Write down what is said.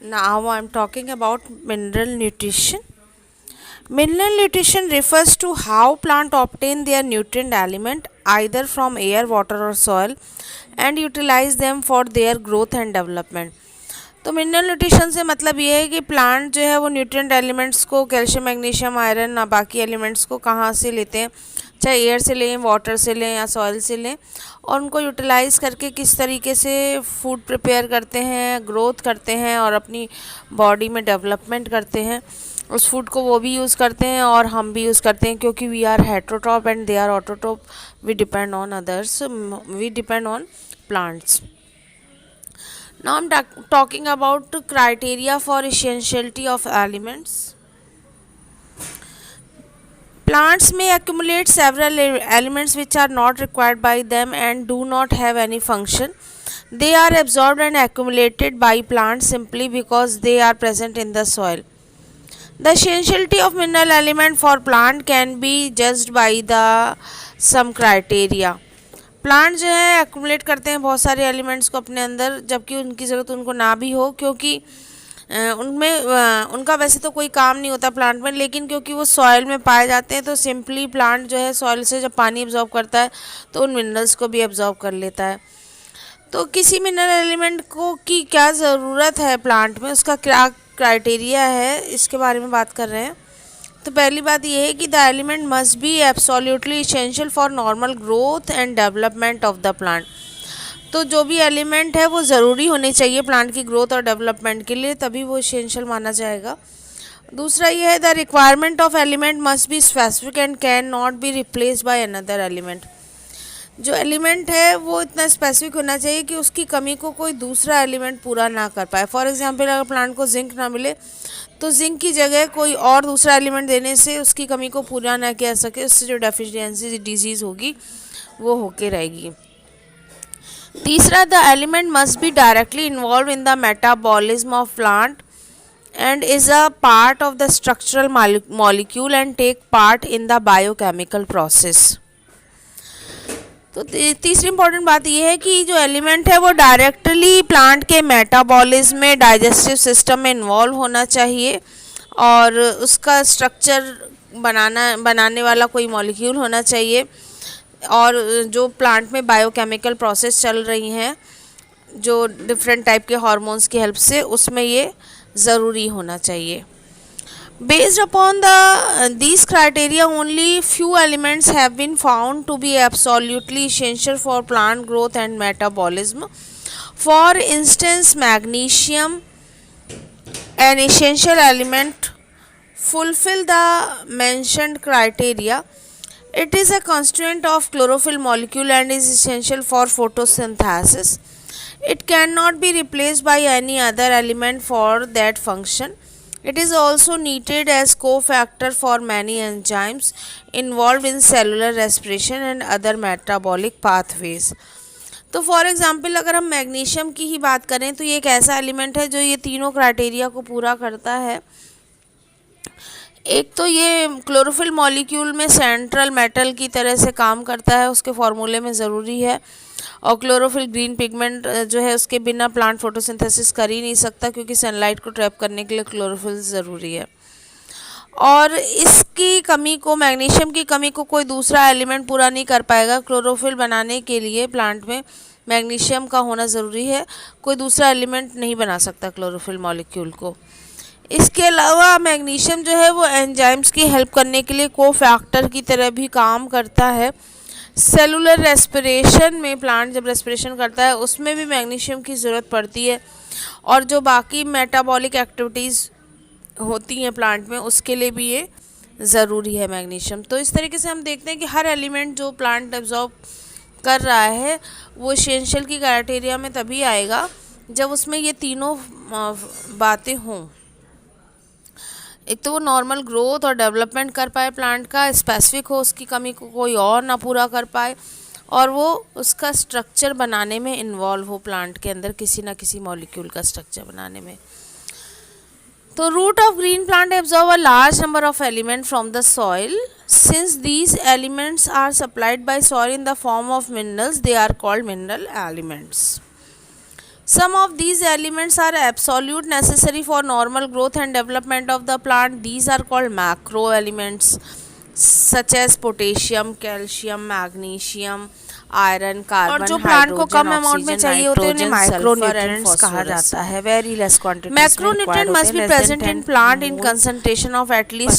Now I'm talking about mineral nutrition. Mineral nutrition refers to how plants obtain their nutrient element either from air, water or soil and utilize them for their growth and development. तो mineral nutrition से मतलब ये है कि plant जो है वो nutrient elements को कैल्शियम मैग्नीशियम आयरन ना बाकी एलिमेंट्स को कहाँ से लेते हैं, चाहे एयर से लें, वाटर से लें या सॉइल से लें, और उनको यूटिलाइज़ करके किस तरीके से फूड प्रिपेयर करते हैं, ग्रोथ करते हैं और अपनी बॉडी में डेवलपमेंट करते हैं। उस फूड को वो भी यूज़ करते हैं और हम भी यूज़ करते हैं, क्योंकि we are heterotroph and they are autotroph. We depend on others, we depend on plants. Now I'm talking about criteria for essentiality of elements. Plants may accumulate several elements which are not required by them and do not have any function. They are absorbed and accumulated by plants simply because they are present in the soil. The essentiality of mineral element for plant can be judged by the some criteria. Plant जो है accumulate करते हैं बहुत सारे elements को अपने अंदर, जबकि उनकी ज़रूरत उनको ना भी हो, क्योंकि उनमें उनका वैसे तो कोई काम नहीं होता प्लांट में, लेकिन क्योंकि वो सॉइल में पाए जाते हैं तो सिंपली प्लांट जो है सॉइल से जब पानी एब्जॉर्ब करता है तो उन मिनरल्स को भी एब्जॉर्ब कर लेता है. तो किसी मिनरल एलिमेंट को की क्या ज़रूरत है प्लांट में, उसका क्या क्राइटेरिया है, इसके बारे में बात कर रहे हैं. तो पहली बात यह है कि the element must be absolutely essential for normal growth and development of the plant. तो जो भी एलिमेंट है वो ज़रूरी होने चाहिए प्लांट की ग्रोथ और डेवलपमेंट के लिए, तभी वो इसेंशियल माना जाएगा. दूसरा ये है the requirement of element must be specific and can not be replaced by another element. जो एलिमेंट है वो इतना स्पेसिफिक होना चाहिए कि उसकी कमी को कोई दूसरा एलिमेंट पूरा ना कर पाए. फॉर एग्जांपल अगर प्लांट को जिंक ना मिले तो जिंक की जगह कोई और दूसरा एलिमेंट देने से उसकी कमी को पूरा ना किया सके, उससे जो डेफिशिएंसी डिजीज़ होगी वो होके रहेगी. तीसरा, the element must be directly involved in the metabolism of plant and is a part of the structural molecule and take part in the biochemical process. तो तीसरी इंपॉर्टेंट बात यह है कि जो एलिमेंट है वो डायरेक्टली प्लांट के मेटाबॉलिज्म में, डाइजेस्टिव सिस्टम में इन्वॉल्व होना चाहिए और उसका स्ट्रक्चर बनाने वाला कोई मॉलिक्यूल होना चाहिए. और जो प्लांट में बायोकेमिकल प्रोसेस चल रही हैं जो डिफरेंट टाइप के हार्मोन्स की हेल्प से, उसमें ये ज़रूरी होना चाहिए. Based upon these criteria, only few elements have been found to be absolutely essential for plant growth and metabolism. For instance, magnesium, an essential element, fulfill the mentioned criteria. It is a constituent of chlorophyll molecule and is essential for photosynthesis. It cannot be replaced by any other element for that function. It is also needed as cofactor for many enzymes involved in cellular respiration and other metabolic pathways. तो for example अगर हम magnesium की ही बात करें तो ये एक ऐसा एलिमेंट है जो ये तीनों क्राइटेरिया को पूरा करता है. एक तो ये क्लोरोफिल मॉलिक्यूल में सेंट्रल मेटल की तरह से काम करता है, उसके फार्मूले में ज़रूरी है. और क्लोरोफिल ग्रीन पिगमेंट जो है उसके बिना प्लांट फोटोसिंथेसिस कर ही नहीं सकता, क्योंकि सनलाइट को ट्रैप करने के लिए क्लोरोफिल ज़रूरी है. और इसकी कमी को, मैग्नीशियम की कमी को कोई दूसरा एलिमेंट पूरा नहीं कर पाएगा. क्लोरोफिल बनाने के लिए प्लांट में मैग्नीशियम का होना ज़रूरी है, कोई दूसरा एलिमेंट नहीं बना सकता क्लोरोफिल मॉलिक्यूल को. इसके अलावा मैग्नीशियम जो है वो एंजाइम्स की हेल्प करने के लिए कोफैक्टर की तरह भी काम करता है. सेलुलर रेस्पिरेशन में प्लांट जब रेस्पिरेशन करता है उसमें भी मैग्नीशियम की ज़रूरत पड़ती है. और जो बाकी मेटाबॉलिक एक्टिविटीज़ होती हैं प्लांट में उसके लिए भी ये ज़रूरी है मैग्नीशियम. तो इस तरीके से हम देखते हैं कि हर एलिमेंट जो प्लांट एब्जॉर्ब कर रहा है वो एसेंशियल की क्राइटेरिया में तभी आएगा जब उसमें ये तीनों बातें हों. एक तो वो नॉर्मल ग्रोथ और डेवलपमेंट कर पाए प्लांट का, स्पेसिफिक हो, उसकी कमी को कोई और ना पूरा कर पाए, और वो उसका स्ट्रक्चर बनाने में इन्वॉल्व हो प्लांट के अंदर, किसी ना किसी मॉलिक्यूल का स्ट्रक्चर बनाने में. तो root of green plant absorb a large number of element from the soil. Since these elements are supplied by soil in the form of minerals, they are called mineral elements. Some of these elements are absolute necessary for normal growth and development of the plant. These are called macro elements such as potassium, calcium, magnesium, iron, carbon, और जो plant को कम amount में चाहिए होते हैं उन्हें micronutrients कहा जाता है. Very less quantities. Macronutrient must be present in plant in concentration of at least